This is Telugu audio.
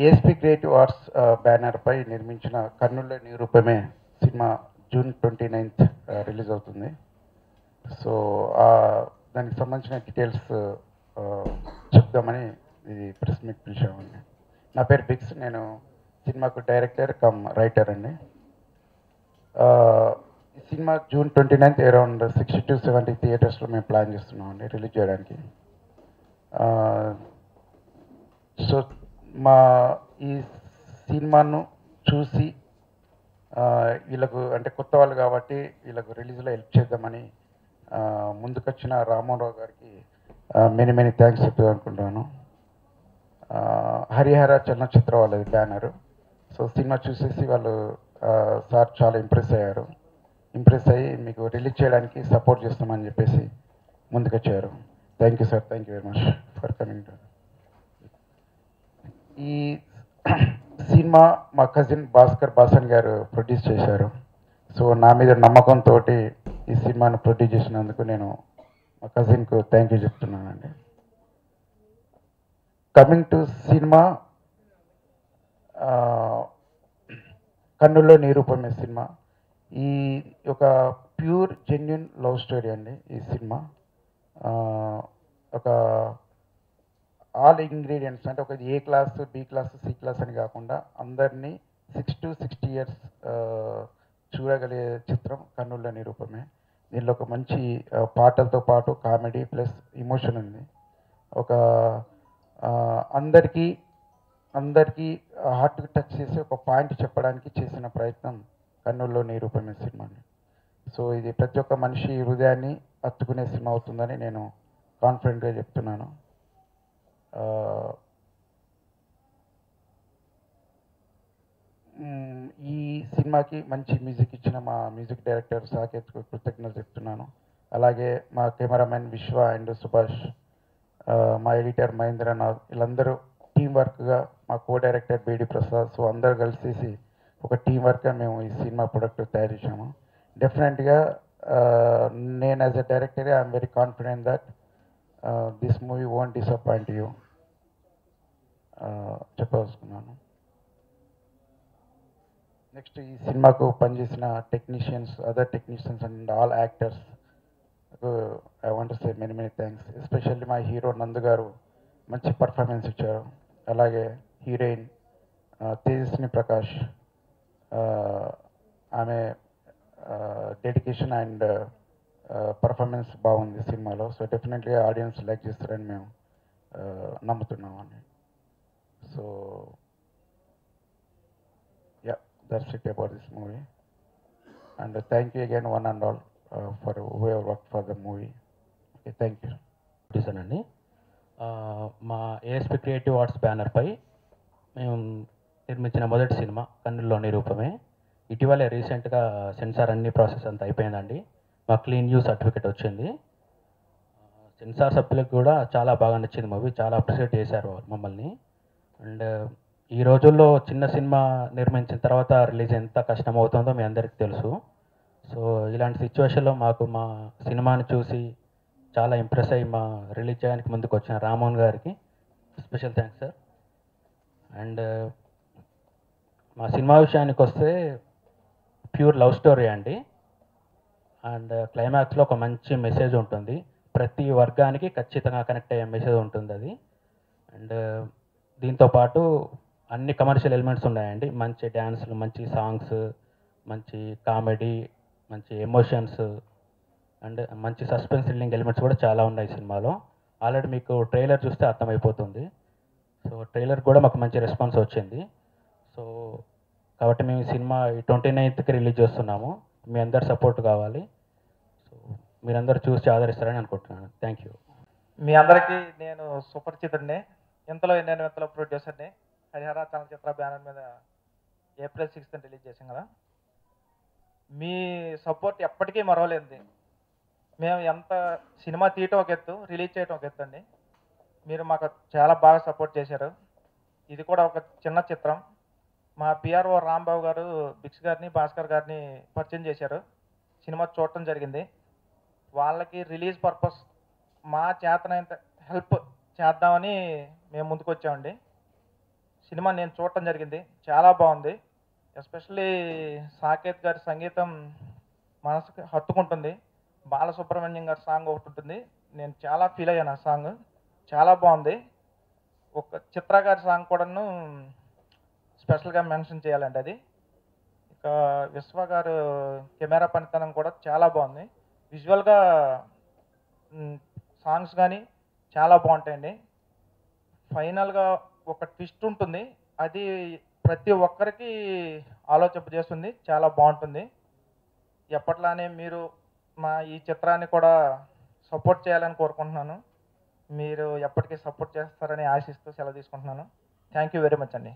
ఏఎస్పి క్రియేటివ్ ఆర్ట్స్ బ్యానర్ పై నిర్మించిన కర్నూలు నిరూపమే సినిమా జూన్ 29th రిలీజ్ అవుతుంది. సో దానికి సంబంధించిన డీటెయిల్స్ చెప్దామని ఇది ప్రెస్ మీట్ పిలిచామండి. నా పేరు బిక్స్, నేను సినిమాకు డైరెక్టర్ కమ్ రైటర్ అండి. ఈ cinema June 29th around 60 to 70 థియేటర్స్లో మేము ప్లాన్ చేస్తున్నామండి రిలీజ్ చేయడానికి. సో మా ఈ సినిమాను చూసి వీళ్ళకు అంటే కొత్త వాళ్ళు కాబట్టి వీళ్ళకు రిలీజ్లో హెల్ప్ చేద్దామని ముందుకొచ్చిన రామోరావు గారికి మెనీ థ్యాంక్స్ చెప్పాలనుకుంటున్నాను. హరిహర చలనచిత్ర వాళ్ళది బ్యానరు. సో సినిమా చూసేసి వాళ్ళు సార్ చాలా ఇంప్రెస్ అయ్యి మీకు రిలీజ్ చేయడానికి సపోర్ట్ చేస్తామని చెప్పేసి ముందుకొచ్చారు. Thank you sir, thank you very much for coming. ఈ సినిమా మా కజిన్ భాస్కర్ బాసన్ గారు ప్రొడ్యూస్ చేశారు. సో నా మీద నమ్మకంతో ఈ సినిమాను ప్రొడ్యూస్ చేసినందుకు నేను మా కజిన్కు థ్యాంక్ యూ చెప్తున్నానండి. కమింగ్ టు సినిమా, కన్నుల్లో నిరూపమే సినిమా. ఈ ఒక ప్యూర్ జెన్యున్ లవ్ స్టోరీ అండి. ఈ సినిమా ఒక ఆల్ ఇంగ్రీడియంట్స్ అంటే ఒక A class, B class, C class అని కాకుండా అందరినీ 6 to 60 years చూడగలిగే చిత్రం కన్నుల్లో నిరూపమే. దీనిలో ఒక మంచి పాటలతో పాటు కామెడీ ప్లస్ ఇమోషన్ ఉంది. ఒక అందరికీ హార్ట్కి టచ్ చేసి ఒక పాయింట్ చెప్పడానికి చేసిన ప్రయత్నం కన్నుల్లో నిరూపమే సినిమాని. సో ఇది ప్రతి ఒక్క మనిషి హృదయాన్ని హత్తుకునే సినిమా అవుతుందని నేను కాన్ఫిడెంట్గా చెప్తున్నాను. ఈ సినిమాకి మంచి మ్యూజిక్ ఇచ్చిన మా మ్యూజిక్ డైరెక్టర్ సాకేత్కు కృతజ్ఞతలు చెప్తున్నాను. అలాగే మా కెమెరామెన్ విశ్వ అండ్ సుభాష్, మా ఎడిటర్ మహేంద్రనాథ్, వీళ్ళందరూ టీం వర్క్గా, మా co director Bedi Prasad, so అందరూ కలిసేసి ఒక టీం వర్క్గా మేము ఈ సినిమా ప్రొడక్ట్ తయారు చేసాము. డెఫినెట్గా నేను as a director I'm very confident that this movie won't disappoint you చెప్పదలుచుకున్నాను. నెక్స్ట్ ఈ సినిమాకు పనిచేసిన technicians, other technicians and all actors, I want to say many thanks. Especially మా హీరో నందు గారు మంచి పర్ఫార్మెన్స్ ఇచ్చారు. అలాగే హీరోయిన్ తేజస్విని ప్రకాష్, ఆమె డెడికేషన్ అండ్ పర్ఫార్మెన్స్ బాగుంది సినిమాలో. సో డెఫినెట్లీ ఆడియన్స్ లైక్ చేస్తారని మేము నమ్ముతున్నామండి. So yeah, that's it about this movie, and thank you again one and all for whoever worked for the movie. Okay, thank you. అండి మా ఏఎస్పి క్రియేటివ్ ఆర్ట్స్ బ్యానర్పై మేము నిర్మించిన మొదటి సినిమా కన్నుల్లో నిరూపమే. ఇటీవలే రీసెంట్గా సెన్సార్ అన్ని ప్రాసెస్ అంతా అయిపోయిందండి. మా క్లీన్ యూ సర్టిఫికేట్ వచ్చింది. సెన్సార్ సభ్యులకు కూడా చాలా బాగా నచ్చింది మూవీ, చాలా అప్రిషియేట్ చేశారు మమ్మల్ని. అండ్ ఈ రోజుల్లో చిన్న సినిమా నిర్మించిన తర్వాత రిలీజ్ ఎంత కష్టం అవుతుందో మీ అందరికీ తెలుసు. సో ఇలాంటి సిచ్యువేషన్లో మాకు మా సినిమాని చూసి చాలా ఇంప్రెస్ అయ్యి మా రిలీజ్ చేయడానికి ముందుకు వచ్చిన రామోహన్ గారికి స్పెషల్ థ్యాంక్స్ సార్. అండ్ మా సినిమా విషయానికి వస్తే ప్యూర్ లవ్ స్టోరీ అండి. అండ్ క్లైమాక్స్లో ఒక మంచి మెసేజ్ ఉంటుంది, ప్రతి వర్గానికి ఖచ్చితంగా కనెక్ట్ అయ్యే మెసేజ్ ఉంటుంది అది. అండ్ దీంతోపాటు అన్ని కమర్షియల్ ఎలిమెంట్స్ ఉన్నాయండి. మంచి డ్యాన్స్లు, మంచి సాంగ్స్, మంచి కామెడీ, మంచి ఎమోషన్స్ అండ్ మంచి సస్పెన్స్ థ్రిల్లింగ్ ఎలిమెంట్స్ కూడా చాలా ఉన్నాయి సినిమాలో. ఆల్రెడీ మీకు ట్రైలర్ చూస్తే అర్థమైపోతుంది. సో ట్రైలర్ కూడా మాకు మంచి రెస్పాన్స్ వచ్చింది. సో కాబట్టి మేము ఈ సినిమా 29th రిలీజ్ చేస్తున్నాము. మీ అందరు సపోర్ట్ కావాలి. సో మీరందరూ చూసి ఆదరిస్తారని అనుకుంటున్నాను. Thank you. మీ అందరికీ నేను సుపరిచితుడిని. నేను ఇంతలో ప్రొడ్యూసర్ని. హరిహర చలనచిత్ర బ్యానర్ మీద April 6th రిలీజ్ చేసాం కదా. మీ సపోర్ట్ ఎప్పటికీ మరవలేంది. మేము ఎంత సినిమా తీయటం ఒక ఎత్తు, రిలీజ్ చేయటం ఒక ఎత్తు అండి. మీరు మాకు చాలా బాగా సపోర్ట్ చేశారు. ఇది కూడా ఒక చిన్న చిత్రం. మా పిఆర్ఓ రాంబాబు గారు బిక్స్ గారిని, భాస్కర్ గారిని పరిచయం చేశారు. సినిమా చూడటం జరిగింది. వాళ్ళకి రిలీజ్ పర్పస్ మా చేతనైనంత హెల్ప్ చేద్దామని మేము ముందుకు వచ్చామండి. సినిమా నేను చూడటం జరిగింది, చాలా బాగుంది. ఎస్పెషల్లీ సాకేత్ గారి సంగీతం మనసుకు హత్తుకుంటుంది. బాలసుబ్రహ్మణ్యం గారి సాంగ్ ఒకటి ఉంటుంది, నేను చాలా ఫీల్ అయ్యాను. ఆ సాంగ్ చాలా బాగుంది. ఒక చిత్ర గారి సాంగ్ కూడాను స్పెషల్గా మెన్షన్ చేయాలండి అది. ఇక విశ్వ గారు కెమెరా పనితనం కూడా చాలా బాగుంది. విజువల్గా సాంగ్స్ కానీ చాలా బాగుంటాయండి. ఫైనల్గా ఒక ట్విస్ట్ ఉంటుంది, అది ప్రతి ఒక్కరికి ఆలోచింపజేస్తుంది, చాలా బాగుంటుంది. ఎప్పట్లానే మీరు మా ఈ చిత్రాన్ని కూడా సపోర్ట్ చేయాలని కోరుకుంటున్నాను. మీరు ఎప్పటికీ సపోర్ట్ చేస్తారని ఆశిస్తూ సెలవు తీసుకుంటున్నాను. థ్యాంక్ యూ వెరీ మచ్ అండి.